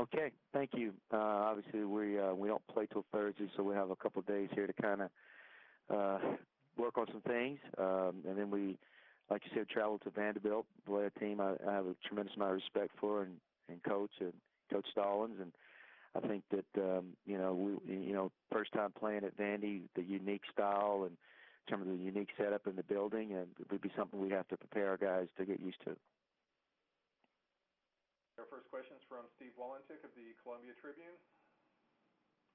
Okay, thank you. Obviously, we don't play till Thursday, so we have a couple of days here to kind of work on some things, and then we, like you said, travel to Vanderbilt, play a team I have a tremendous amount of respect for, and Coach Stallings, and I think that first time playing at Vandy, the unique style and in terms of the unique setup in the building, and it would be something we have to prepare our guys to get used to. Our first question is from Steve Wallentik of the Columbia Tribune.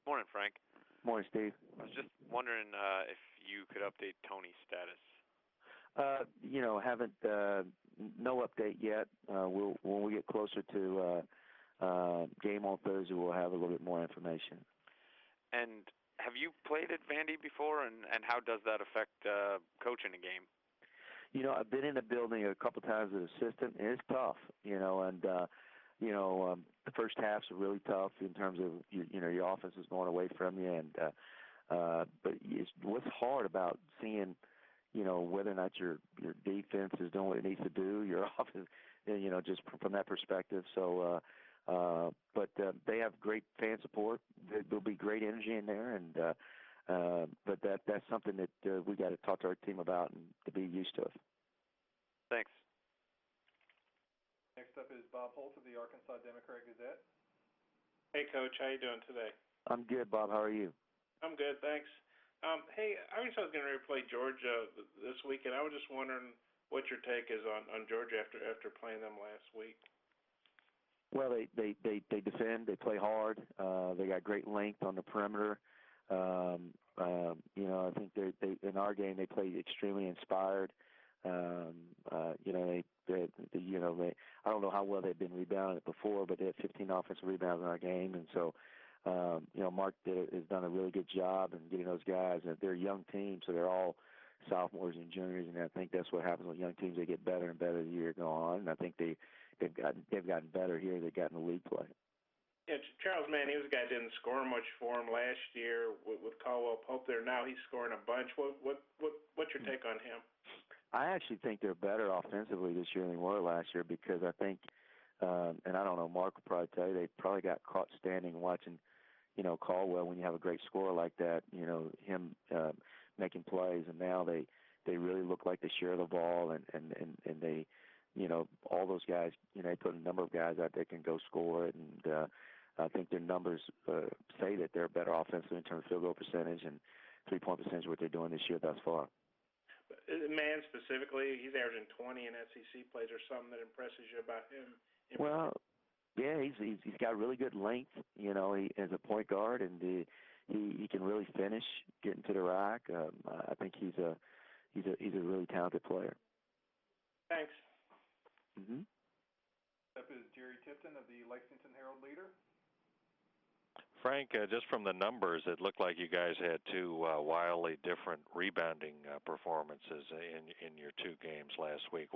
Morning, Frank. Morning, Steve. I was just wondering if you could update Tony's status. Haven't no update yet. When we get closer to game on Thursday, we'll have a little bit more information. And have you played at Vandy before, and how does that affect coaching a game? I've been in the building a couple times as assistant, and it's tough. The first halves are really tough in terms of your offense is going away from you, and but what's hard about seeing whether or not your defense is doing what it needs to do, your offense, just from that perspective. So, but they have great fan support. There'll be great energy in there, and but that's something that we got to talk to our team about and to be used to. Thanks. Next up is Bob Holt of the Arkansas Democrat-Gazette. Hey, Coach. How you doing today? I'm good, Bob. How are you? I'm good, thanks. Hey, Arkansas is going to play Georgia this week, and I was just wondering what your take is on Georgia after playing them last week. Well, they defend. They play hard. They got great length on the perimeter. I think they in our game they played extremely inspired. I don't know how well they've been rebounding before, but they had 15 offensive rebounds in our game, and so Mark has done a really good job in getting those guys. And they're a young team, so they're all sophomores and juniors, and I think that's what happens with young teams. They get better and better as the year goes on, and I think they've gotten better here. They've gotten the league play. Yeah, Charles Mann, he was a guy that didn't score much for him last year with Caldwell Pope there. Now he's scoring a bunch. What's your take on him? I actually think they're better offensively this year than they were last year because I think, and I don't know, Mark will probably tell you, they probably got caught standing watching, Caldwell when you have a great scorer like that, him making plays, and now they really look like they share the ball, and they, all those guys, they put a number of guys out there can go score it, and I think their numbers say that they're better offensively in terms of field goal percentage and three-point percentage, what they're doing this year thus far. Man specifically, he's averaging 20 in SEC plays, or something that impresses you about him? Well, yeah, he's got really good length. He as a point guard, and he can really finish, getting to the rack. I think he's a really talented player. Thanks. Mm-hmm. Up is Jerry Tipton of the Lexington Herald-Leader. Frank, just from the numbers, it looked like you guys had two wildly different rebounding performances in your two games last week.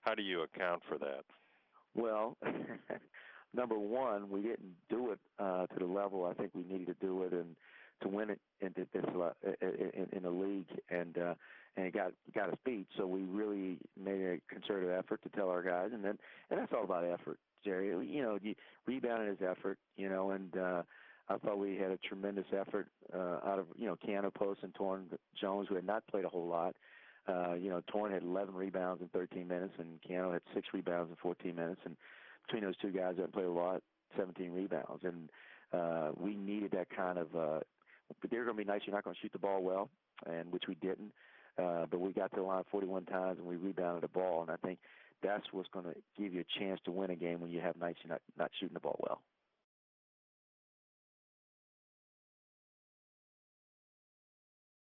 How do you account for that? Well, number one, we didn't do it to the level I think we needed to do it and to win it in the league, and it got us beat. So we really made a concerted effort to tell our guys, and that's all about effort, Jerry. Rebounding is effort, and I thought we had a tremendous effort out of Keanu Post and Torrin Jones, who had not played a whole lot. Torrin had 11 rebounds in 13 minutes, and Keanu had 6 rebounds in 14 minutes, and between those two guys that played a lot, 17 rebounds, and we needed that kind of. But they're going to be nice. You're not going to shoot the ball well, and which we didn't. But we got to the line 41 times, and we rebounded the ball, and I think that's what's going to give you a chance to win a game when you have nights you're not shooting the ball well.